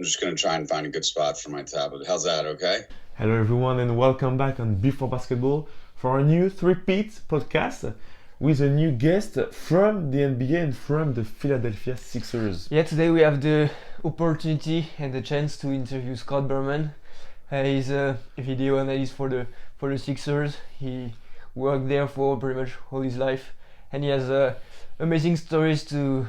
I'm just going to try and find a good spot for my tablet. How's that, okay? Hello, everyone, and welcome back on Before Basketball for a new Peat Podcast with a new guest from the NBA and from the Philadelphia Sixers. Yeah, today we have the opportunity and the chance to interview Scott Berman. He's a video analyst for the Sixers. He worked there for pretty much all his life, and he has amazing stories to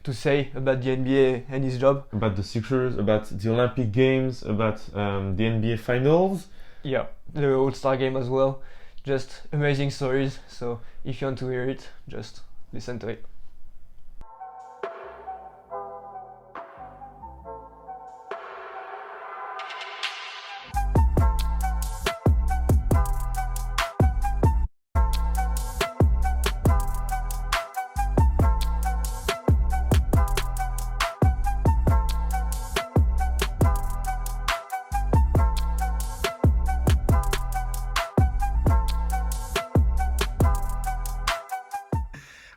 say about the NBA and his job. About the Sixers, about the Olympic Games, about the NBA Finals. Yeah, the All-Star game as well. Just amazing stories. So if you want to hear it, just listen to it.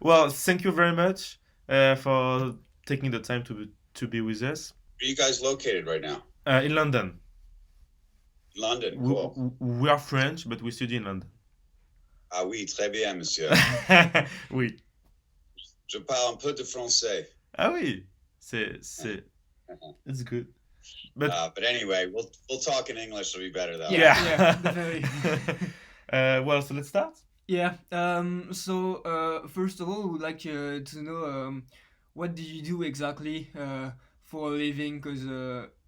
Well, thank you very much for taking the time to be with us. Where are you guys located right now? In London. London, cool. We are French, but we study in London. Ah oui, très bien, monsieur. Oui. Je parle un peu de français. Ah oui, it's good. But anyway, we'll talk in English. It'll be better though. Yeah, definitely. Well, so let's start. Yeah. So first of all, we would like to know what do you do exactly for a living? Because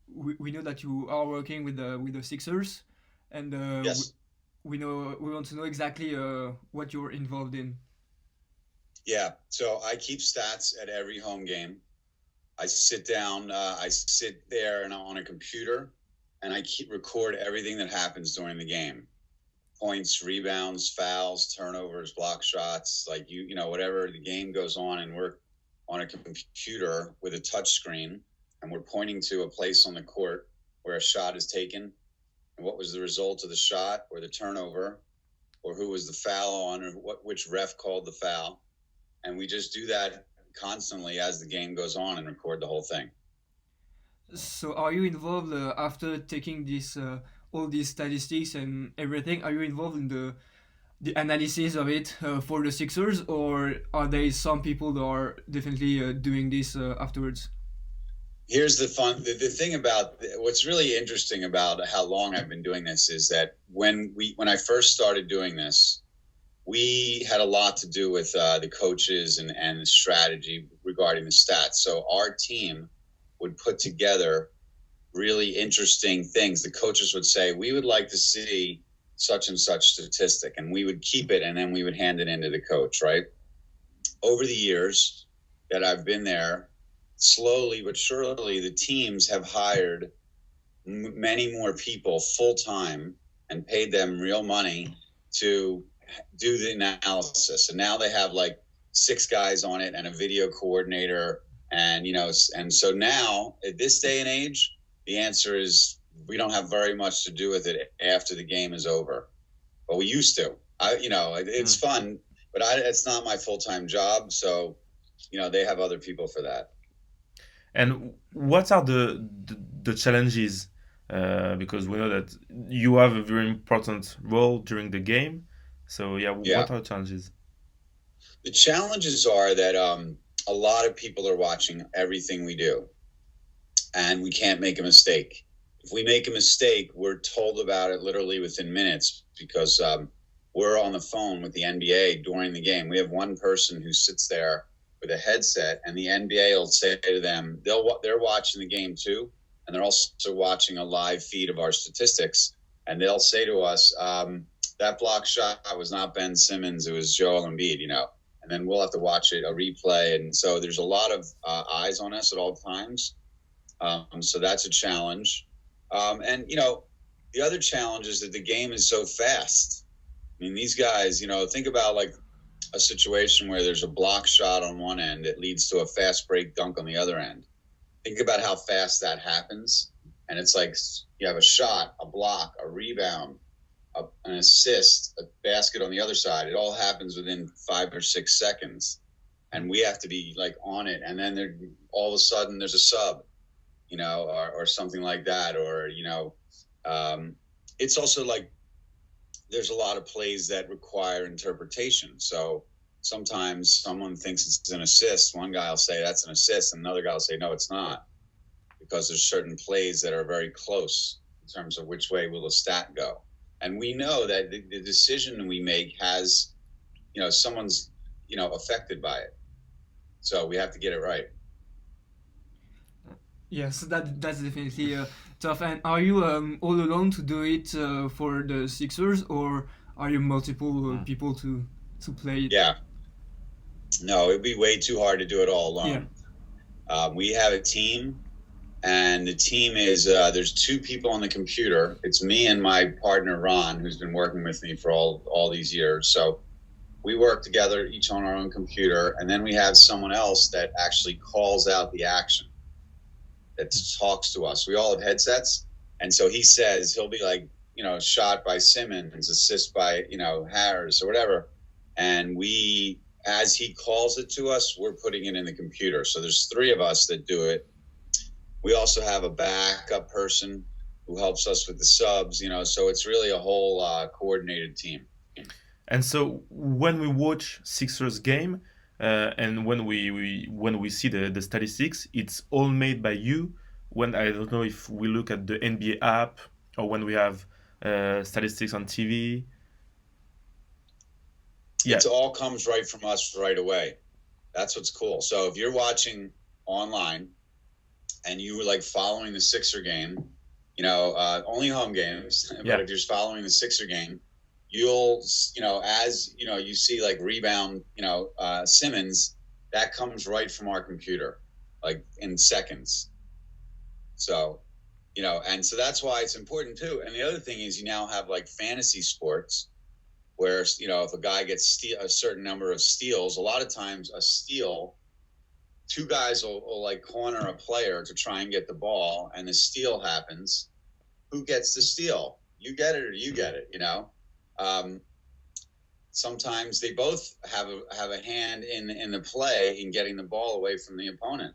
we know that you are working with the Sixers, and Yes. we want to know exactly what you're involved in. Yeah. So I keep stats at every home game. I sit down. I sit there and on a computer, and I record everything that happens during the game. Points, rebounds, fouls, turnovers, block shots, like you know, whatever the game goes on, and we're on a computer with a touch screen, and we're pointing to a place on the court where a shot is taken, and what was the result of the shot, or the turnover, or who was the foul on, or which ref called the foul, and we just do that constantly as the game goes on and record the whole thing. So are you involved after taking this all these statistics and everything? Are you involved in the analysis of it for the Sixers, or are there some people that are definitely doing this afterwards? Here's the thing about what's really interesting about how long I've been doing this is that when I first started doing this, we had a lot to do with the coaches and the strategy regarding the stats. So our team would put together really interesting things. The coaches would say, we would like to see such and such statistic, and we would keep it, and then we would hand it into the coach, right? Over the years that I've been there, slowly but surely, the teams have hired many more people full-time and paid them real money to do the analysis. And now they have like 6 guys on it and a video coordinator. And, you know, and so now at this day and age, the answer is we don't have very much to do with it after the game is over, but we used to. It's fun, but it's not my full-time job. So, you know, they have other people for that. And what are the challenges? Because we know that you have a very important role during the game. So what are the challenges? The challenges are that a lot of people are watching everything we do, and we can't make a mistake. If we make a mistake, we're told about it literally within minutes because we're on the phone with the NBA during the game. We have one person who sits there with a headset, and the NBA will say to them, they're watching the game too, and they're also watching a live feed of our statistics, and they'll say to us, that block shot was not Ben Simmons, it was Joel Embiid, you know. And then we'll have to watch a replay. And so there's a lot of eyes on us at all times. So that's a challenge. And, you know, the other challenge is that the game is so fast. I mean, these guys, you know, think about like a situation where there's a block shot on one end. It leads to a fast break dunk on the other end. Think about how fast that happens. And it's like you have a shot, a block, a rebound, an assist, a basket on the other side. It all happens within 5 or 6 seconds. And we have to be like on it. And then all of a sudden there's a sub. or something like that, or it's also like there's a lot of plays that require interpretation. So sometimes someone thinks it's an assist. One guy will say that's an assist, and another guy will say no, it's not, because there's certain plays that are very close in terms of which way will the stat go. And we know that the decision we make has, someone's, affected by it. So we have to get it right. Yes, that's definitely tough. And are you all alone to do it for the Sixers, or are you multiple people to play it? Yeah. No, it'd be way too hard to do it all alone. Yeah. We have a team, and the team is there's two people on the computer. It's me and my partner Ron, who's been working with me for all these years. So we work together, each on our own computer, and then we have someone else that actually calls out the action, that talks to us. We all have headsets, and so he says, he'll be like, shot by Simmons, assist by, Harris or whatever, and we, as he calls it to us, we're putting it in the computer. So there's three of us that do it. We also have a backup person who helps us with the subs, so it's really a whole coordinated team. And so when we watch Sixers game, and when we see the statistics, it's all made by you. When I don't know if we look at the NBA app or when we have statistics on TV. Yeah. It all comes right from us right away. That's what's cool. So if you're watching online and you were like following the Sixer game, only home games, but if you're following the Sixer game, you'll, as you see like rebound, Simmons, that comes right from our computer, like in seconds. So, and so that's why it's important too. And the other thing is you now have like fantasy sports where, if a guy gets a certain number of steals, a lot of times a steal, two guys will like corner a player to try and get the ball, and the steal happens. Who gets the steal? You get it or you get it, sometimes they both have a hand in the play in getting the ball away from the opponent.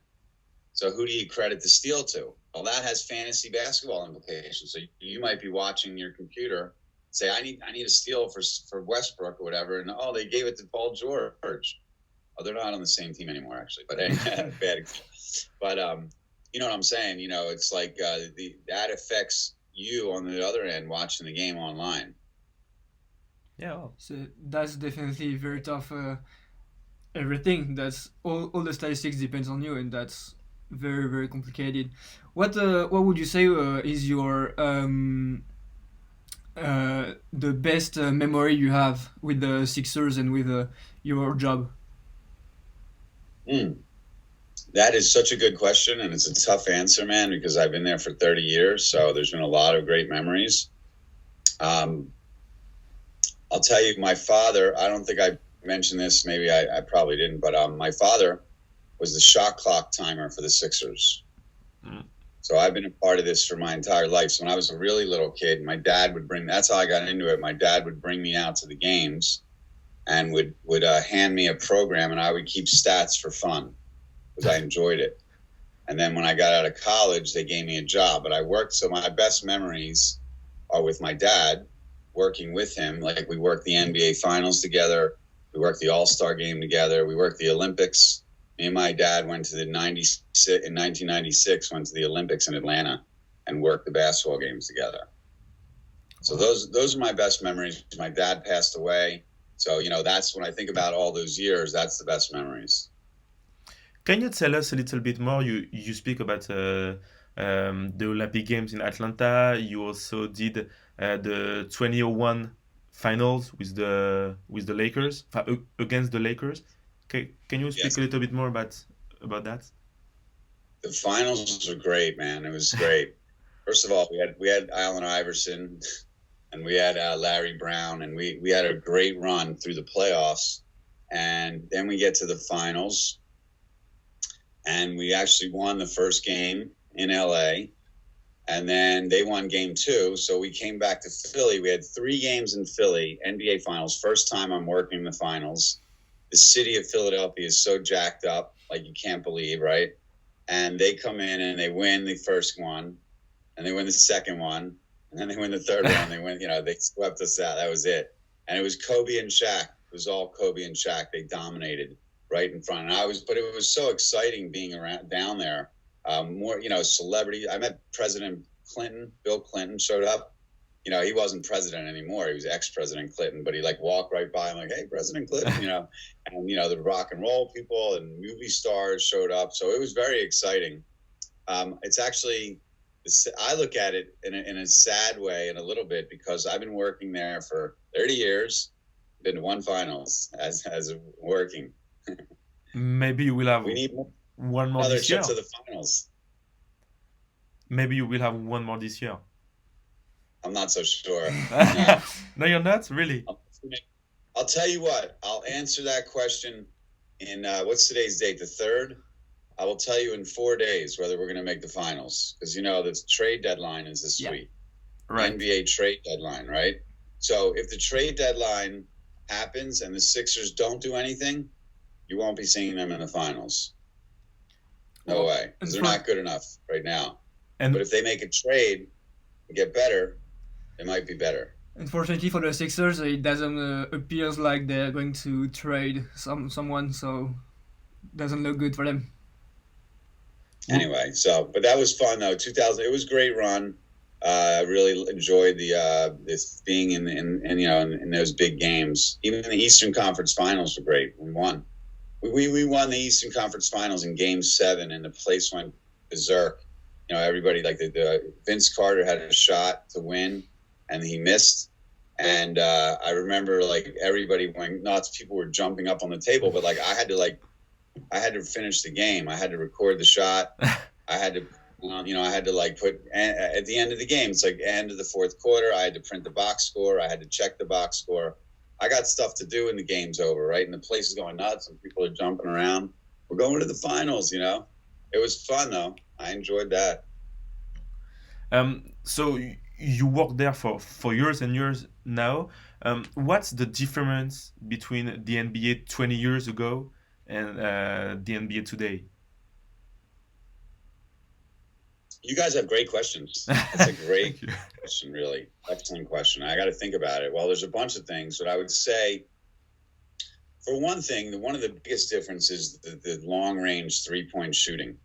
So who do you credit the steal to? Well, that has fantasy basketball implications. So you might be watching your computer, say, I need a steal for Westbrook or whatever, and they gave it to Paul George. Oh, they're not on the same team anymore, actually. But anyway, bad example. But you know what I'm saying? It's like that affects you on the other end watching the game online. Yeah, so that's definitely very tough. Everything that's all the statistics depends on you, and that's very, very complicated. What would you say is your the best memory you have with the Sixers and with your job? That is such a good question, and it's a tough answer, man, because I've been there for 30 years, so there's been a lot of great memories. I'll tell you, my father, I don't think I mentioned this, maybe I probably didn't, but my father was the shot clock timer for the Sixers. So I've been a part of this for my entire life. So when I was a really little kid, my dad would that's how I got into it. My dad would bring me out to the games and would hand me a program, and I would keep stats for fun because I enjoyed it. And then when I got out of college, they gave me a job, but I worked. So my best memories are with my dad, working with him. Like we worked the NBA finals together. We worked the All-Star game together. We worked the Olympics. Me and my dad went to in 1996, went to the Olympics in Atlanta and worked the basketball games together. So those are my best memories. My dad passed away. So, that's when I think about all those years, that's the best memories. Can you tell us a little bit more? You speak about the Olympic Games in Atlanta. You also did the 2001 finals with the Lakers, against the Lakers. Can you speak a little bit more about that? The finals were great, man. It was great. First of all, we had Allen Iverson, and we had Larry Brown, and we had a great run through the playoffs. And then we get to the finals, and we actually won the first game in LA. And then they won game 2. So we came back to Philly. We had 3 games in Philly, NBA finals. First time I'm working the finals. The city of Philadelphia is so jacked up, like you can't believe, right? and they come in and they win the first one, and they win the second one, and then they win the third one. They win, they swept us out. That was it. And it was Kobe and Shaq. It was all Kobe and Shaq. They dominated right in front. But it was so exciting being around down there. More, celebrity. I met President Clinton. Bill Clinton showed up. He wasn't president anymore. He was ex-President Clinton, but he walked right by. I'm like, hey, President Clinton, and the rock and roll people and movie stars showed up. So it was very exciting. It's actually, I look at it in a sad way in a little bit, because I've been working there for 30 years, been to one finals as working. Maybe you will have We need one more other this year. trips to the finals. Maybe you will have one more this year. I'm not so sure. No. No, you're not? Really? I'll tell you what. I'll answer that question in, what's today's date? The 3rd? I will tell you in 4 days whether we're going to make the finals. Because, the trade deadline is this week. Right. NBA trade deadline, right? So if the trade deadline happens and the Sixers don't do anything, you won't be seeing them in the finals. No way. Because they're not good enough right now. But if they make a trade and get better, it might be better. Unfortunately for the Sixers, it doesn't appears like they're going to trade someone, so it doesn't look good for them. Anyway, but that was fun though. 2000, it was a great run. I really enjoyed this being in those big games. Even the Eastern Conference Finals were great. We won. We won the Eastern Conference Finals in Game 7, and the place went berserk. Everybody, the Vince Carter had a shot to win, and he missed. And I remember everybody went nuts. People were jumping up on the table, but I had to finish the game. I had to record the shot. I had to, I had to put at the end of the game. It's end of the fourth quarter. I had to print the box score. I had to check the box score. I got stuff to do, and the game's over, right? And the place is going nuts, and people are jumping around. We're going to the finals, It was fun though. I enjoyed that. So you work there for years and years now. What's the difference between the NBA 20 years ago and the NBA today? You guys have great questions. That's a great question, really. Excellent question. I got to think about it. Well, there's a bunch of things, but I would say, for one thing, one of the biggest differences is the long-range three-point shooting.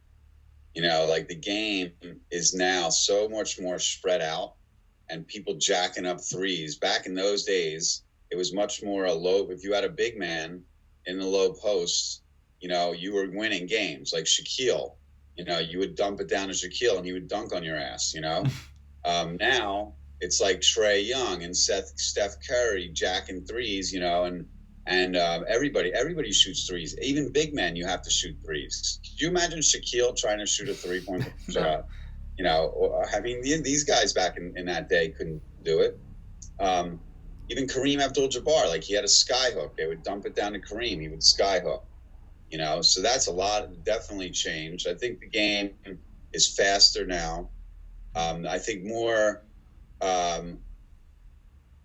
The game is now so much more spread out, and people jacking up threes. Back in those days, it was much more a low. If you had a big man in the low post, you were winning games. Like Shaquille, you would dump it down to Shaquille, and he would dunk on your ass. Now it's like Trae Young and Steph Curry jacking threes. And everybody shoots threes. Even big men, you have to shoot threes. Could you imagine Shaquille trying to shoot a 3-point shot? These guys back in that day couldn't do it. Even Kareem Abdul-Jabbar, he had a sky hook. They would dump it down to Kareem. He would sky hook. So that's a lot. Definitely changed. I think the game is faster now. I think more.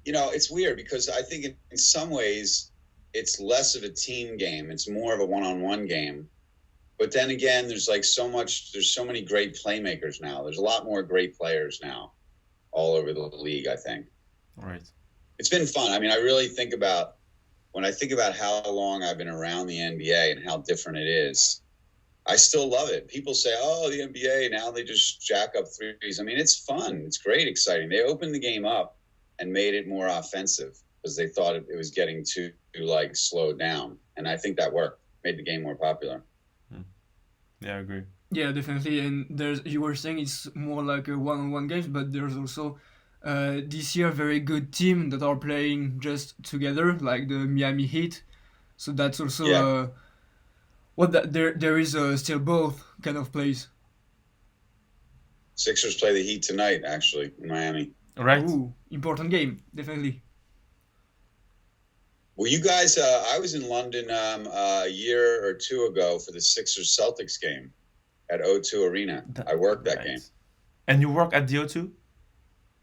It's weird because I think in some ways it's less of a team game. It's more of a one-on-one game. But then again, there's so many great playmakers now. There's a lot more great players now all over the league, I think. All right. It's been fun. I really think about, when I think about how long I've been around the NBA and how different it is, I still love it. People say, oh, the NBA, now they just jack up threes. It's fun. It's great, exciting. They opened the game up and made it more offensive because they thought it was getting too slowed down. And I think that worked, made the game more popular. Yeah, I agree. Yeah, definitely. And you were saying it's more like a one-on-one games, but there's also this year very good team that are playing just together, like the Miami Heat. So that's also there is still both kind of plays. Sixers play the Heat tonight, actually, in Miami. Right. Ooh, important game, definitely. Well, you guys, I was in London a year or two ago for the Sixers-Celtics game at O2 Arena. I worked that game. And you work at the O2?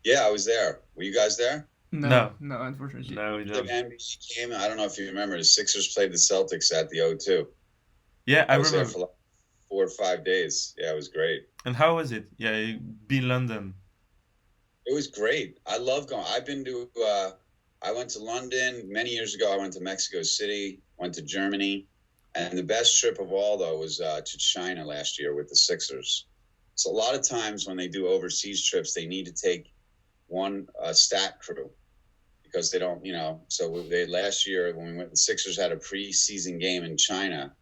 Yeah, I was there. Were you guys there? No, unfortunately. No, we The don't. NBA game, I don't know if you remember, the Sixers played the Celtics at the O2. Yeah, I was there remember. for 4 or 5 days. Yeah, it was great. And how was it? Yeah, be in London. It was great. I love going. I've been to. I went to London many years ago. I went to Mexico City. Went to Germany, and the best trip of all though was to China last year with the Sixers. So a lot of times when they do overseas trips, they need to take one stat crew because they don't. So they last year when we went, the Sixers had a preseason game in China,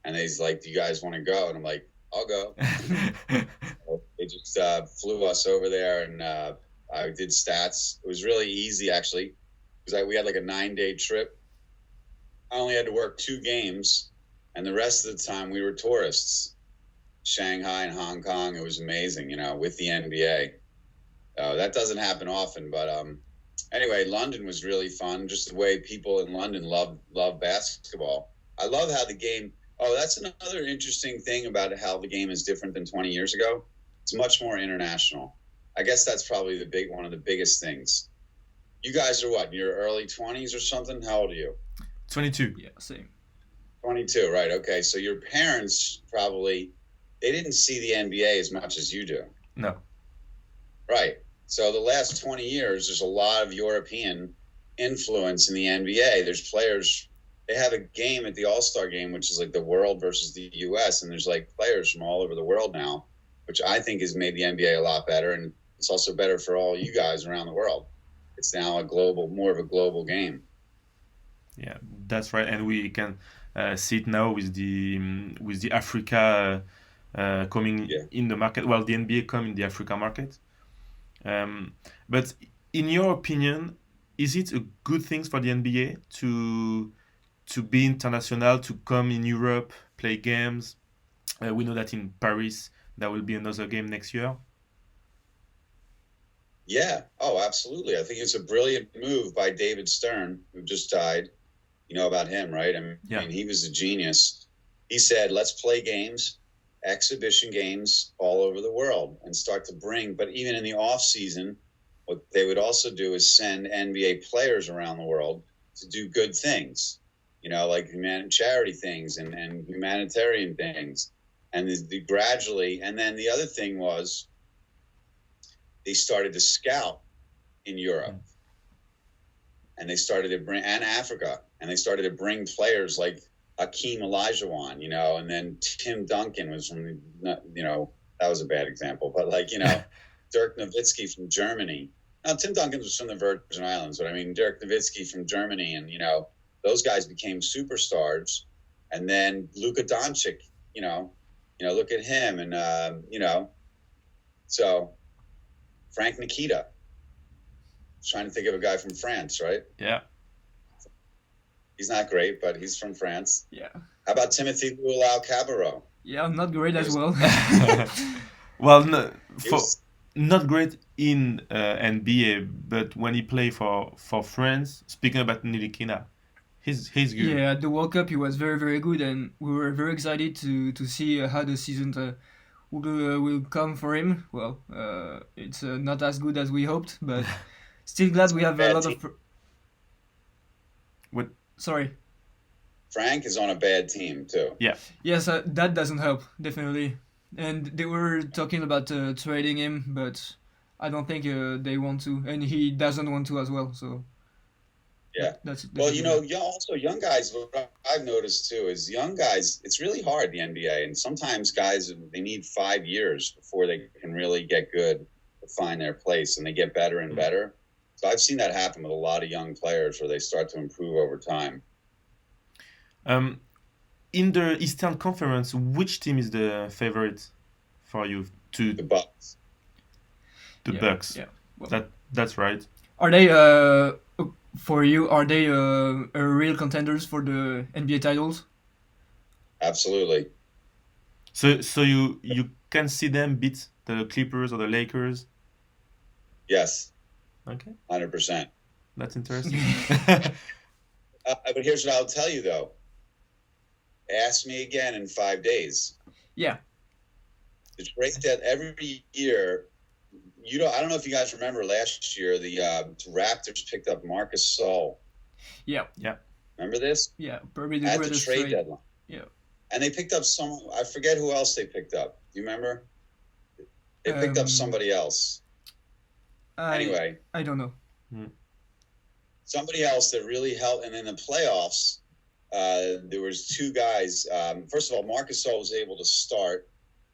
and they's like, "Do you guys want to go?" And I'm like, "I'll go." They just flew us over there, and I did stats. It was really easy, actually, because we had like a 9-day trip. I only had to work 2 games, and the rest of the time we were tourists. Shanghai and Hong Kong, it was amazing, with the NBA. That doesn't happen often, but anyway, London was really fun. Just the way people in London love basketball. I love how the game. Oh, that's another interesting thing about how the game is different than 20 years ago. It's much more international. I guess that's probably one of the biggest things. You guys are what, in your early 20s or something? How old are you? 22. Yeah, same. 22, right. Okay, so your parents probably, they didn't see the NBA as much as you do. No. Right. So the last 20 years, there's a lot of European influence in the NBA. There's players, they have a game at the All-Star game, which is like the world versus the U.S., and there's like players from all over the world now, which I think has made the NBA a lot better, and it's also better for all you guys around the world. It's now more of a global game. Yeah, that's right, and we can see it now with the Africa coming in the market. Well, the NBA come in the Africa market. But in your opinion, is it a good thing for the NBA to be international, to come in Europe, play games? We know that in Paris there will be another game next year. Yeah. Oh, absolutely. I think it's a brilliant move by David Stern, who just died. You know about him, right? I mean, he was a genius. He said, let's play games, exhibition games all over the world and start to bring, but even in the off season, what they would also do is send NBA players around the world to do good things, like charity things and humanitarian things. And gradually, and then the other thing was they started to scout in Europe, and they started to bring, and Africa, and they started to bring players like Hakeem Olajuwon, and then Tim Duncan was from, that was a bad example, but Dirk Nowitzki from Germany. Now, Tim Duncan was from the Virgin Islands, but I mean, Dirk Nowitzki from Germany, and, those guys became superstars. And then Luka Doncic, look at him, and, so Frank Nikita. Trying to think of a guy from France, right? Yeah. He's not great, but he's from France. Yeah. How about Timothy Luau-Cabarrot? Yeah, not great as well. Well, no, not great in NBA, but when he played for France, speaking about Nilikina, he's good. Yeah, at the World Cup he was very, very good, and we were very excited to see how the season will come for him. Well, it's not as good as we hoped, but still glad we have a lot of... What? Sorry. Frank is on a bad team too. Yeah. Yes, that doesn't help, definitely. And they were talking about trading him, but I don't think they want to, and he doesn't want to as well. So yeah, that's well, also young guys. What I've noticed too is young guys. It's really hard, the NBA, and sometimes guys, they need 5 years before they can really get good, to find their place, and they get better and better. So I've seen that happen with a lot of young players where they start to improve over time. In the Eastern Conference, which team is the favorite for you? The Bucks. The Bucks. Yeah. Well, that's right. Are they for you? Are they a real contenders for the NBA titles? Absolutely. So you can see them beat the Clippers or the Lakers? Yes. Okay. 100%. That's interesting. But here's what I'll tell you though. Ask me again in 5 days. Yeah. The trade that every year, I don't know if you guys remember last year, the Raptors picked up Marcus Sol. Yeah. Yeah. Remember this? Yeah. Probably the at the greatest trade deadline. Yeah. And they picked up I forget who else they picked up. Do you remember? They picked up somebody else. Anyway. I don't know. Somebody else that really helped. And in the playoffs, there was two guys. First of all, Marc Gasol was able to start,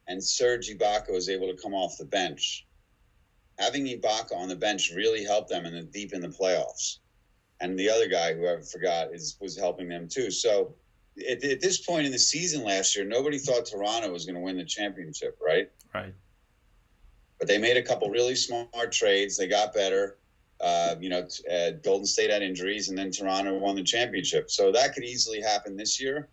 and Serge Ibaka was able to come off the bench. Having Ibaka on the bench really helped them deep in the playoffs. And the other guy, who I forgot, was helping them too. So at this point in the season last year, nobody thought Toronto was going to win the championship, right? Right. But they made a couple really smart trades. They got better. Golden State had injuries, and then Toronto won the championship. So that could easily happen this year.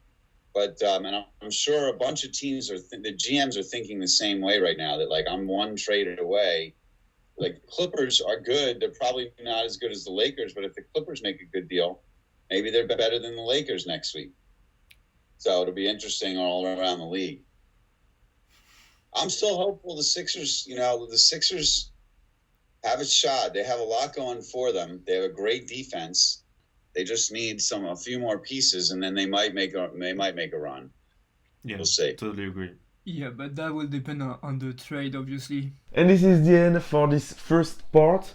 But and I'm sure a bunch of teams the GMs are thinking the same way right now. That, like, I'm one trade away. Like, Clippers are good. They're probably not as good as the Lakers, but if the Clippers make a good deal, maybe they're better than the Lakers next week. So it'll be interesting all around the league. I'm still hopeful the Sixers have a shot. They have a lot going for them. They have a great defense. They just need a few more pieces, and then they might make a run. Yeah, we'll see. Totally agree. Yeah, but that will depend on the trade, obviously. And this is the end for this first part,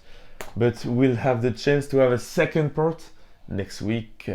but we'll have the chance to have a second part next week.